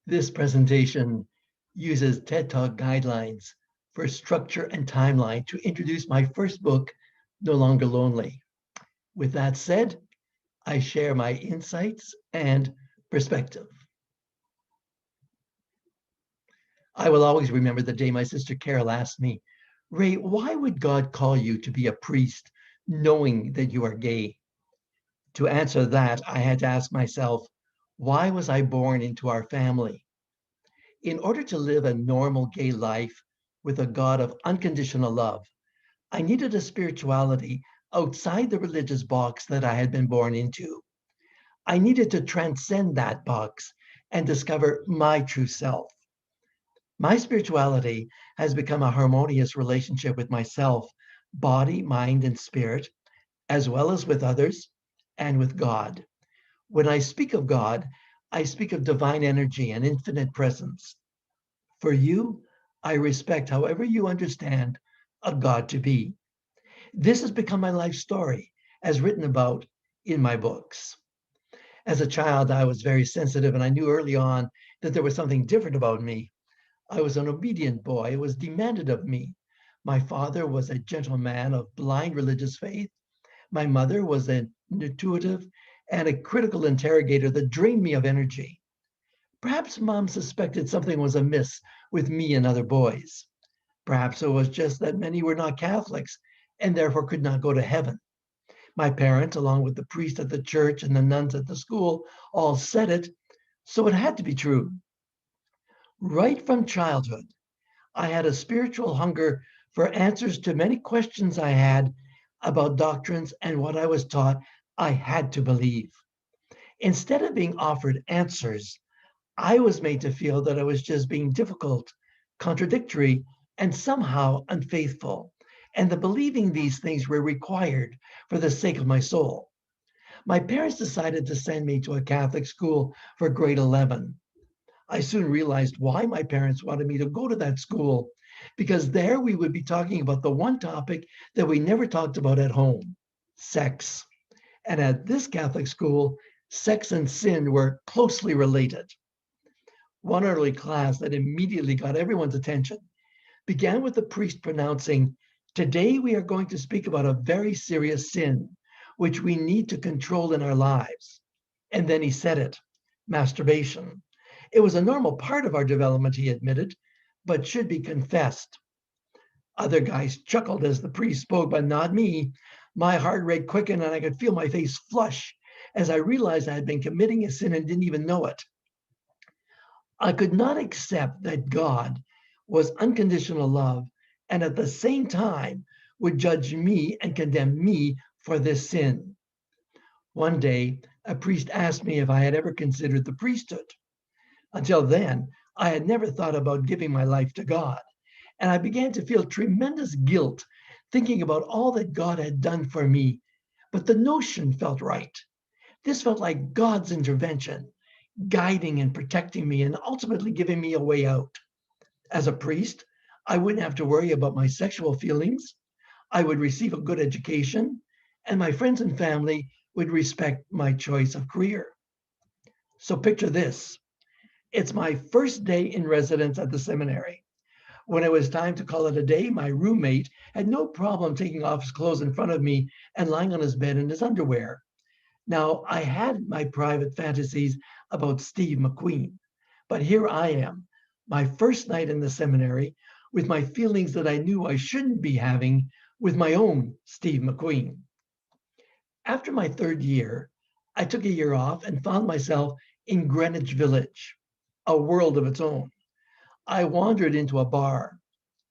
This presentation uses TED Talk guidelines for structure and timeline to introduce my first book, No Longer Lonely. With that said, I share my insights and perspective. I will always remember the day my sister Carol asked me, Ray, why would God call you to be a priest knowing that you are gay? To answer that, I had to ask myself, why was I born into our family? In order to live a normal gay life with a God of unconditional love, I needed a spirituality outside the religious box that I had been born into. I needed to transcend that box and discover my true self. My spirituality has become a harmonious relationship with myself, body, mind, and spirit, as well as with others and with God. When I speak of God, I speak of divine energy and infinite presence. For you, I respect however you understand a God to be. This has become my life story, as written about in my books. As a child, I was very sensitive, and I knew early on that there was something different about me. I was an obedient boy. It was demanded of me. My father was a gentleman of blind religious faith. My mother was an intuitive and a critical interrogator that drained me of energy. Perhaps mom suspected something was amiss with me and other boys. Perhaps it was just that many were not Catholics and therefore could not go to heaven. My parents, along with the priest at the church and the nuns at the school, all said it, so it had to be true. Right from childhood, I had a spiritual hunger for answers to many questions I had about doctrines and what I was taught I had to believe. Instead of being offered answers, I was made to feel that I was just being difficult, contradictory, and somehow unfaithful, and that believing these things were required for the sake of my soul. My parents decided to send me to a Catholic school for grade 11. I soon realized why my parents wanted me to go to that school, because there we would be talking about the one topic that we never talked about at home, sex. And at this Catholic school, sex and sin were closely related. One early class that immediately got everyone's attention began with the priest pronouncing, "Today we are going to speak about a very serious sin, which we need to control in our lives." And then he said it, masturbation. It was a normal part of our development, he admitted, but should be confessed. Other guys chuckled as the priest spoke, but not me. My heart rate quickened and I could feel my face flush as I realized I had been committing a sin and didn't even know it. I could not accept that God was unconditional love and at the same time would judge me and condemn me for this sin. One day, a priest asked me if I had ever considered the priesthood. Until then, I had never thought about giving my life to God, and I began to feel tremendous guilt thinking about all that God had done for me. But the notion felt right. This felt like God's intervention, guiding and protecting me and ultimately giving me a way out. As a priest, I wouldn't have to worry about my sexual feelings. I would receive a good education, and my friends and family would respect my choice of career. So picture this. It's my first day in residence at the seminary. When it was time to call it a day, my roommate had no problem taking off his clothes in front of me and lying on his bed in his underwear. Now, I had my private fantasies about Steve McQueen, but here I am, my first night in the seminary, with my feelings that I knew I shouldn't be having with my own Steve McQueen. After my third year, I took a year off and found myself in Greenwich Village, a world of its own. I wandered into a bar.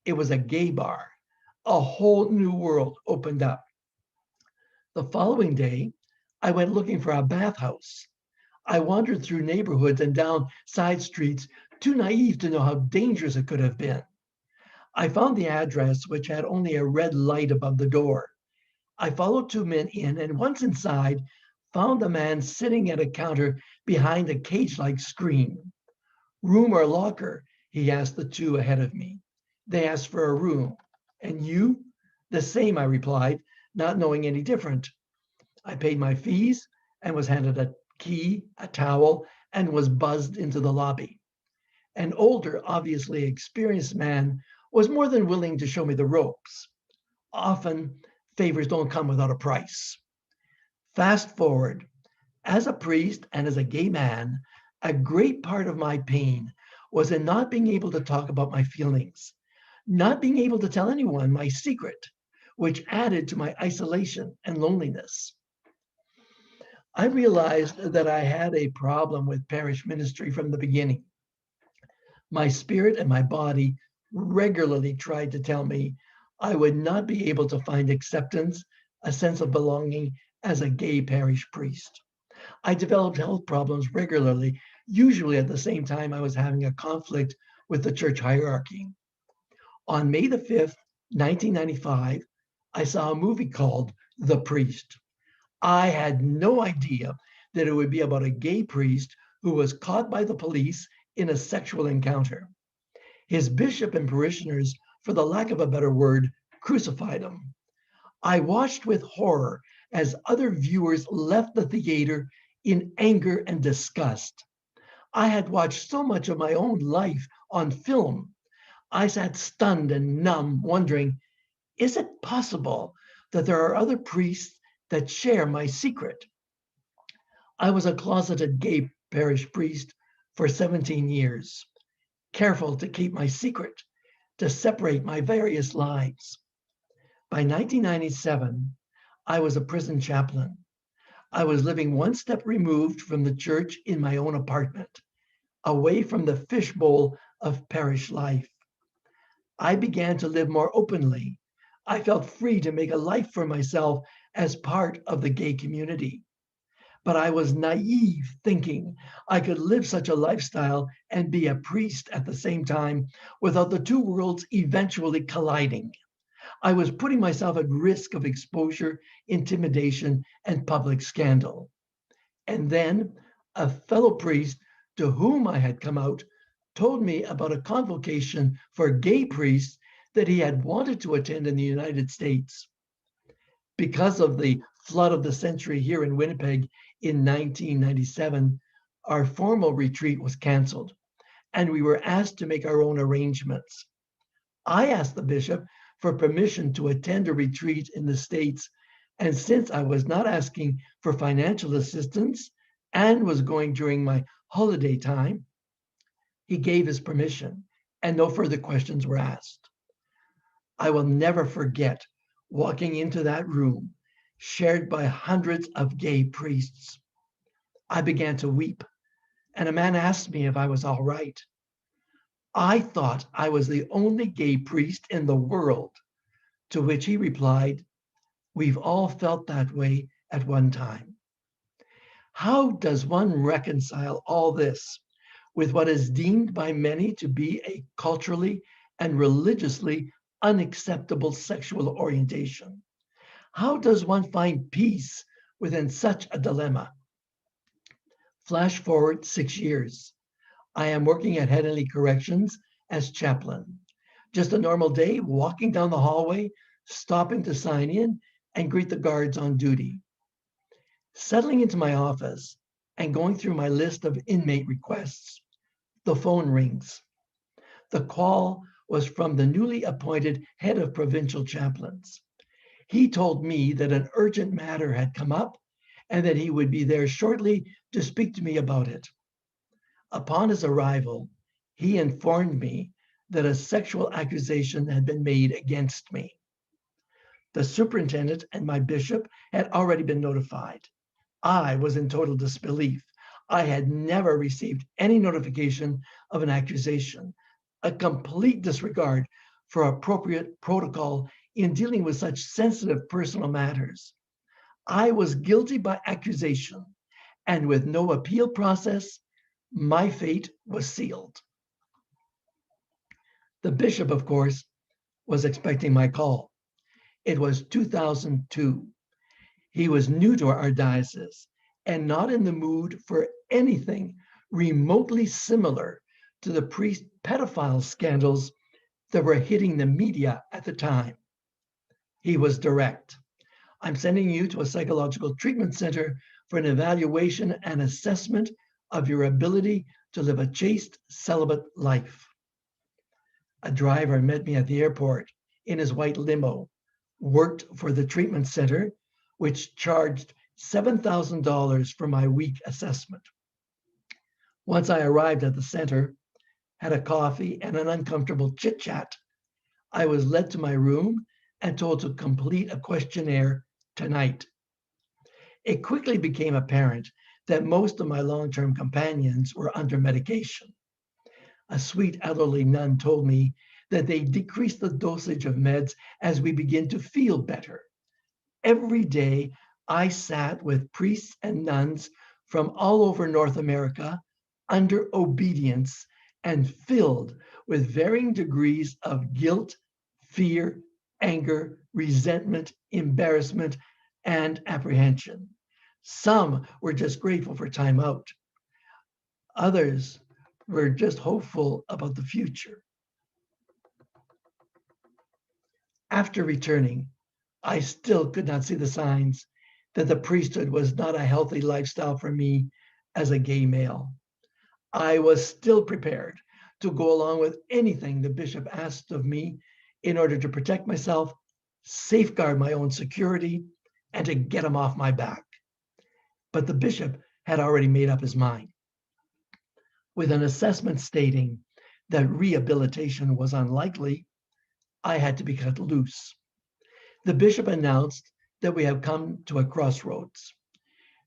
It was a gay bar. A whole new world opened up. The following day, I went looking for a bathhouse. I wandered through neighborhoods and down side streets, too naive to know how dangerous it could have been. I found the address, which had only a red light above the door. I followed two men in, and once inside, found a man sitting at a counter behind a cage-like screen. "Room or locker?" he asked the two ahead of me. They asked for a room. "And you?" "The same," I replied, not knowing any different. I paid my fees and was handed a key, a towel, and was buzzed into the lobby. An older, obviously experienced man was more than willing to show me the ropes. Often, favors don't come without a price. Fast forward, as a priest and as a gay man, a great part of my pain was in not being able to talk about my feelings, not being able to tell anyone my secret, which added to my isolation and loneliness. I realized that I had a problem with parish ministry from the beginning. My spirit and my body regularly tried to tell me I would not be able to find acceptance, a sense of belonging as a gay parish priest. I developed health problems regularly, usually at the same time I was having a conflict with the church hierarchy. On May the 5th, 1995, I saw a movie called The Priest. I had no idea that it would be about a gay priest who was caught by the police in a sexual encounter. His bishop and parishioners, for the lack of a better word, crucified him. I watched with horror as other viewers left the theater in anger and disgust. I had watched so much of my own life on film. I sat stunned and numb, wondering, is it possible that there are other priests that share my secret? I was a closeted gay parish priest for 17 years, careful to keep my secret, to separate my various lives. By 1997, I was a prison chaplain. I was living one step removed from the church in my own apartment, away from the fishbowl of parish life. I began to live more openly. I felt free to make a life for myself as part of the gay community. But I was naive thinking I could live such a lifestyle and be a priest at the same time without the two worlds eventually colliding. I was putting myself at risk of exposure, intimidation, and public scandal. And then a fellow priest to whom I had come out told me about a convocation for gay priests that he had wanted to attend in the United States. Because of the flood of the century here in Winnipeg in 1997, our formal retreat was canceled, and we were asked to make our own arrangements. I asked the bishop for permission to attend a retreat in the States, and since I was not asking for financial assistance and was going during my holiday time, he gave his permission, and no further questions were asked. I will never forget walking into that room shared by hundreds of gay priests. I began to weep, and a man asked me if I was all right. I thought I was the only gay priest in the world, to which he replied, "We've all felt that way at one time." How does one reconcile all this with what is deemed by many to be a culturally and religiously unacceptable sexual orientation? How does one find peace within such a dilemma? Flash forward 6 years. I am working at Heavenly Corrections as chaplain. Just a normal day, walking down the hallway, stopping to sign in and greet the guards on duty. Settling into my office and going through my list of inmate requests, the phone rings. The call was from the newly appointed head of provincial chaplains. He told me that an urgent matter had come up and that he would be there shortly to speak to me about it. Upon his arrival, he informed me that a sexual accusation had been made against me. The superintendent and my bishop had already been notified. I was in total disbelief. I had never received any notification of an accusation, a complete disregard for appropriate protocol in dealing with such sensitive personal matters. I was guilty by accusation, and with no appeal process, my fate was sealed. The bishop, of course, was expecting my call. It was 2002. He was new to our diocese and not in the mood for anything remotely similar to the priest pedophile scandals that were hitting the media at the time. He was direct. "I'm sending you to a psychological treatment center for an evaluation and assessment of your ability to live a chaste, celibate life. A driver met me at the airport in his white limo, worked for the treatment center, which charged $7,000 for my week assessment. Once I arrived at the center, had a coffee and an uncomfortable chit chat, I was led to my room and told to complete a questionnaire tonight. It quickly became apparent that most of my long-term companions were under medication. A sweet elderly nun told me that they decrease the dosage of meds as we begin to feel better. Every day, I sat with priests and nuns from all over North America under obedience and filled with varying degrees of guilt, fear, anger, resentment, embarrassment, and apprehension. Some were just grateful for time out. Others were just hopeful about the future. After returning, I still could not see the signs that the priesthood was not a healthy lifestyle for me as a gay male. I was still prepared to go along with anything the bishop asked of me in order to protect myself, safeguard my own security, and to get him off my back. But the bishop had already made up his mind. With an assessment stating that rehabilitation was unlikely, I had to be cut loose. The bishop announced that we have come to a crossroads.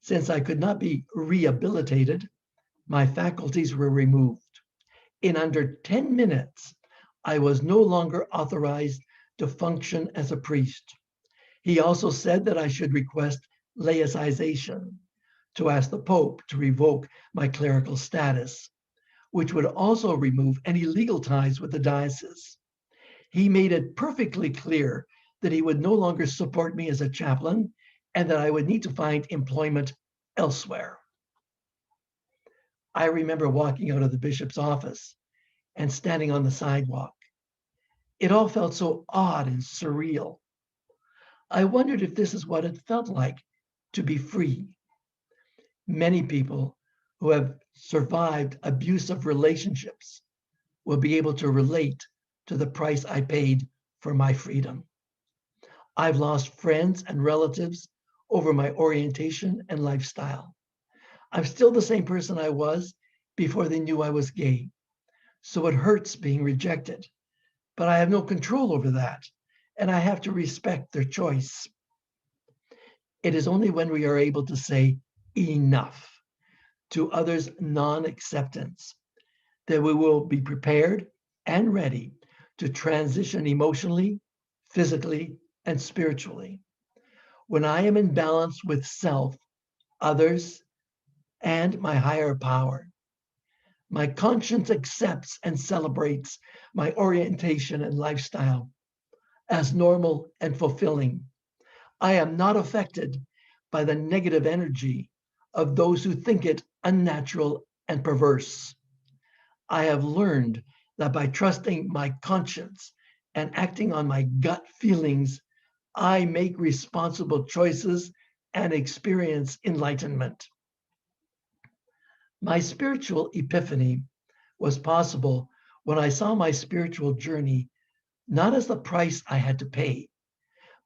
Since I could not be rehabilitated, my faculties were removed. In under 10 minutes, I was no longer authorized to function as a priest. He also said that I should request laicization, to ask the Pope to revoke my clerical status, which would also remove any legal ties with the diocese. He made it perfectly clear that he would no longer support me as a chaplain and that I would need to find employment elsewhere. I remember walking out of the bishop's office and standing on the sidewalk. It all felt so odd and surreal. I wondered if this is what it felt like to be free. Many people who have survived abusive relationships will be able to relate to the price I paid for my freedom. I've lost friends and relatives over my orientation and lifestyle. I'm still the same person I was before they knew I was gay. So it hurts being rejected, but I have no control over that, and I have to respect their choice. It is only when we are able to say enough to others' non-acceptance that we will be prepared and ready to transition emotionally, physically, and spiritually. When I am in balance with self, others, and my higher power, my conscience accepts and celebrates my orientation and lifestyle as normal and fulfilling. I am not affected by the negative energy of those who think it unnatural and perverse. I have learned that by trusting my conscience and acting on my gut feelings, I make responsible choices and experience enlightenment. My spiritual epiphany was possible when I saw my spiritual journey not as the price I had to pay,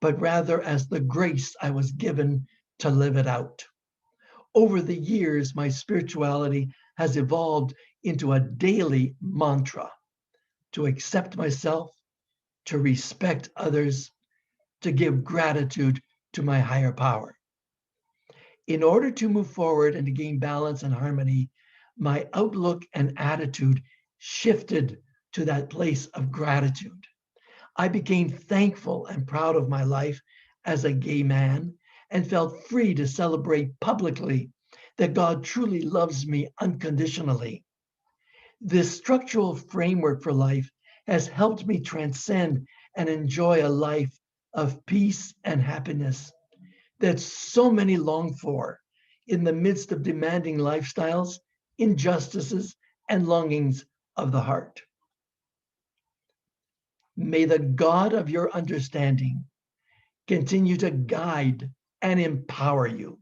but rather as the grace I was given to live it out. Over the years, my spirituality has evolved into a daily mantra to accept myself, to respect others, to give gratitude to my higher power. In order to move forward and to gain balance and harmony, my outlook and attitude shifted to that place of gratitude. I became thankful and proud of my life as a gay man and felt free to celebrate publicly that God truly loves me unconditionally. This structural framework for life has helped me transcend and enjoy a life of peace and happiness that so many long for in the midst of demanding lifestyles, injustices, and longings of the heart. May the God of your understanding continue to guide and empower you